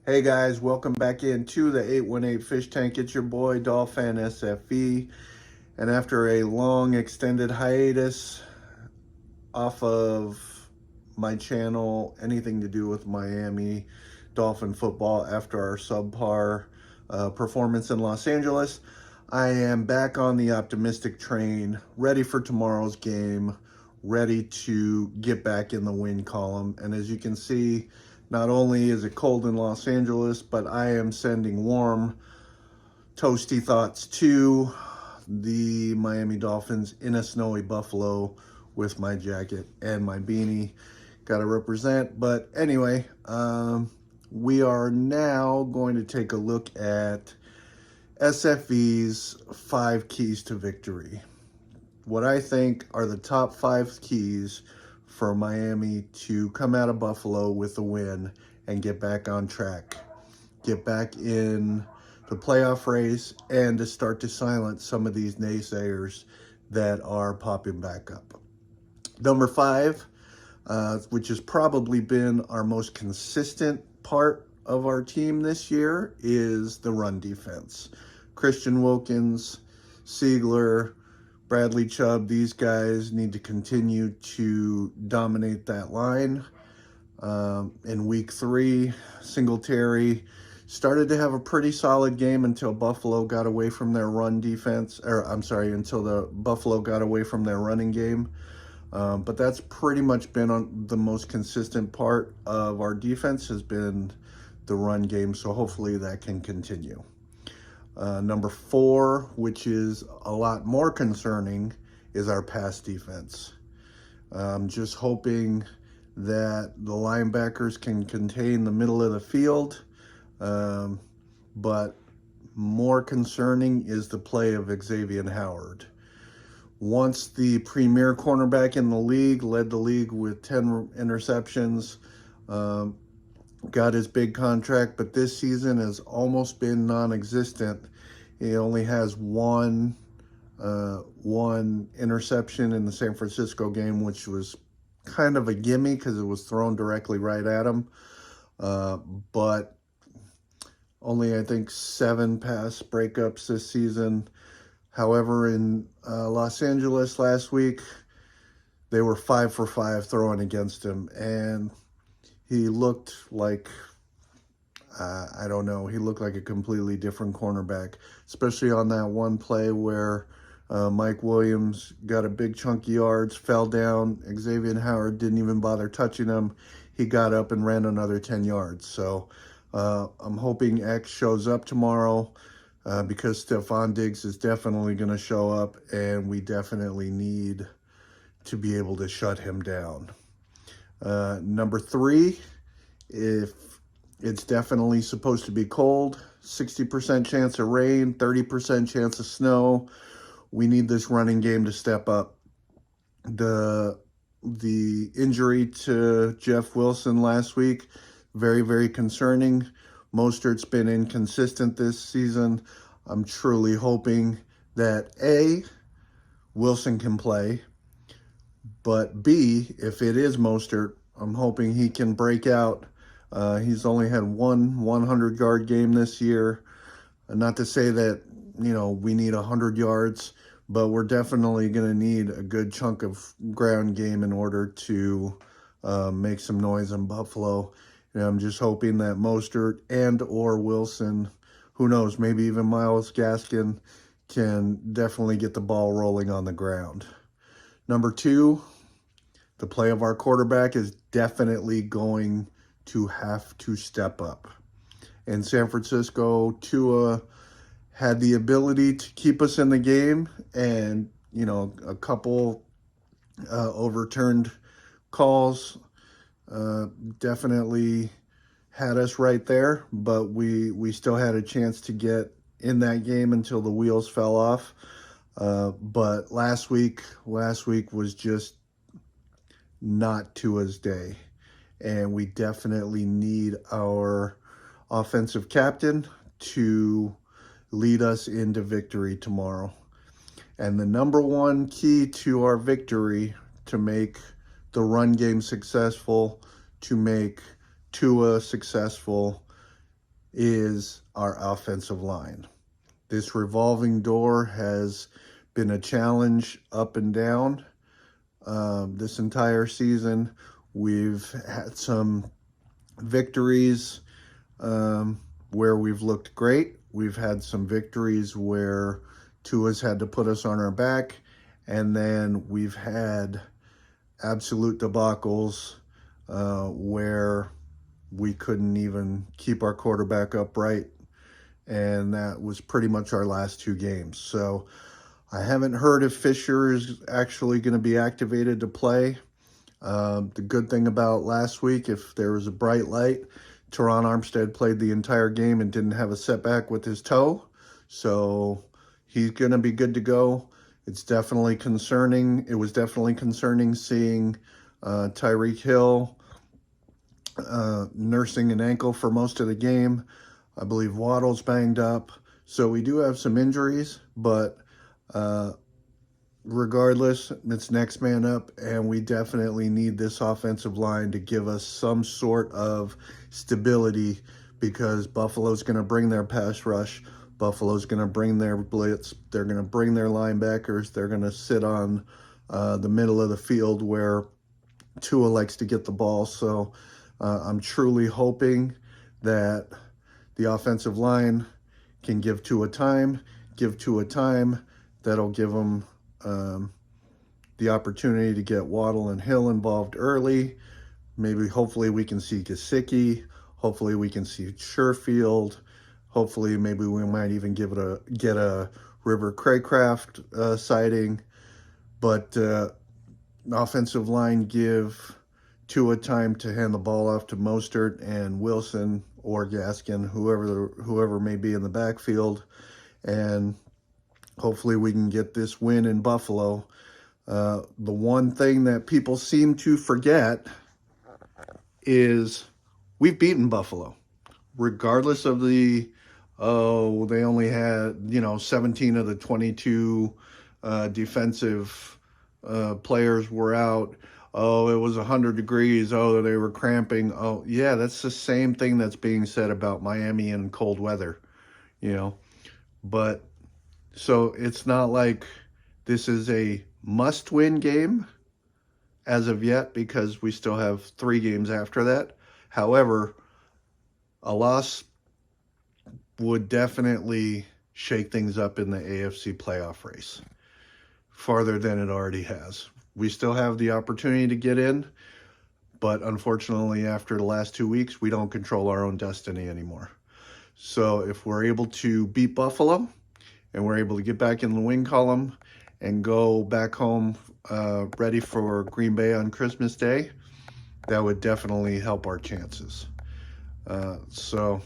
Hey guys, welcome back into the 818 Fish Tank. It's your boy Dolphin SFV. And after a long extended hiatus off of my channel, anything to do with Miami Dolphin football after our subpar performance in Los Angeles, I am back on the optimistic train, ready for tomorrow's game, ready to get back in the win column. And as you can see, not only is it cold in Los Angeles, but I am sending warm, toasty thoughts to the Miami Dolphins in a snowy Buffalo with my jacket and my beanie. Got to represent. But anyway, we are now going to take a look at SFV's 5 keys to victory. What I think are the top 5 keys for Miami to come out of Buffalo with a win and get back on track, get back in the playoff race, and to start to silence some of these naysayers that are popping back up. Number 5, which has probably been our most consistent part of our team this year, is the run defense. Christian Wilkins, Siegler, Bradley Chubb, these guys need to continue to dominate that line. In week 3, Singletary started to have a pretty solid game until Buffalo got away from their run defense, until the Buffalo got away from their running game. But that's pretty much been on the most consistent part of our defense has been the run game. So hopefully that can continue. Number 4, which is a lot more concerning, is our pass defense. Just hoping that the linebackers can contain the middle of the field. But more concerning is the play of Xavier Howard. Once the premier cornerback in the league, led the league with 10 interceptions, got his big contract, but this season has almost been non-existent. He only has one interception in the San Francisco game, which was kind of a gimme because it was thrown directly right at him. But only, I think, 7 pass breakups this season. However, in Los Angeles last week, they were 5 for 5 throwing against him, and he looked like, I don't know, he looked like a completely different cornerback, especially on that one play where Mike Williams got a big chunk of yards, fell down. Xavier Howard didn't even bother touching him. He got up and ran another 10 yards. So I'm hoping X shows up tomorrow because Stephon Diggs is definitely going to show up, and we definitely need to be able to shut him down. Number 3, if it's definitely supposed to be cold, 60% chance of rain, 30% chance of snow, we need this running game to step up. The injury to Jeff Wilson last week, very, very concerning. Mostert's been inconsistent this season. I'm truly hoping that A, Wilson can play, but B, if it is Mostert, I'm hoping he can break out. He's only had one 100-yard game this year. Not to say that, we need 100 yards, but we're definitely going to need a good chunk of ground game in order to make some noise in Buffalo. And I'm just hoping that Mostert and or Wilson, who knows, maybe even Myles Gaskin, can definitely get the ball rolling on the ground. Number 2, the play of our quarterback is definitely going to have to step up. In San Francisco, Tua had the ability to keep us in the game, and, a couple overturned calls definitely had us right there, but we still had a chance to get in that game until the wheels fell off. But last week was just not Tua's day, and we definitely need our offensive captain to lead us into victory tomorrow. And the number 1 key to our victory, to make the run game successful, to make Tua successful, is our offensive line. This revolving door has been a challenge up and down this entire season. We've had some victories where we've looked great. We've had some victories where Tua's had to put us on our back, and then we've had absolute debacles where we couldn't even keep our quarterback upright, and that was pretty much our last two games. So I haven't heard if Fisher is actually going to be activated to play. The good thing about last week, if there was a bright light, Teron Armstead played the entire game and didn't have a setback with his toe. So he's going to be good to go. It's definitely concerning. It was definitely concerning seeing Tyreek Hill nursing an ankle for most of the game. I believe Waddle's banged up. So we do have some injuries, but regardless, it's next man up, and we definitely need this offensive line to give us some sort of stability, because Buffalo's going to bring their pass rush. Buffalo's going to bring their blitz. They're going to bring their linebackers. They're going to sit on the middle of the field where Tua likes to get the ball. So I'm truly hoping that the offensive line can give Tua time, that'll give them the opportunity to get Waddle and Hill involved early. Maybe, hopefully, we can see Gesicki. Hopefully, we can see Sherfield. Hopefully, maybe we might even get a River Craycraft sighting. But offensive line, give Tua time to hand the ball off to Mostert and Wilson or Gaskin, whoever may be in the backfield, and hopefully we can get this win in Buffalo. The one thing that people seem to forget is we've beaten Buffalo. Regardless of they only had, 17 of the 22 defensive players were out. Oh, it was 100 degrees. Oh, they were cramping. Oh, yeah, that's the same thing that's being said about Miami in cold weather, But so it's not like this is a must-win game as of yet, because we still have 3 games after that. However, a loss would definitely shake things up in the AFC playoff race farther than it already has. We still have the opportunity to get in, but unfortunately, after the last 2 weeks, we don't control our own destiny anymore. So if we're able to beat Buffalo, and we're able to get back in the win column and go back home ready for Green Bay on Christmas Day, that would definitely help our chances. So,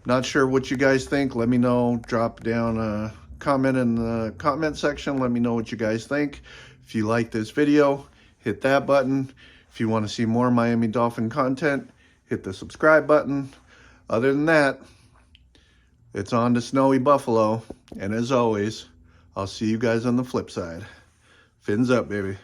not sure what you guys think. Let me know. Drop down a comment in the comment section. Let me know what you guys think. If you like this video, hit that button. If you want to see more Miami Dolphin content, hit the subscribe button. Other than that, it's on to snowy Buffalo. And as always, I'll see you guys on the flip side. Fins up, baby.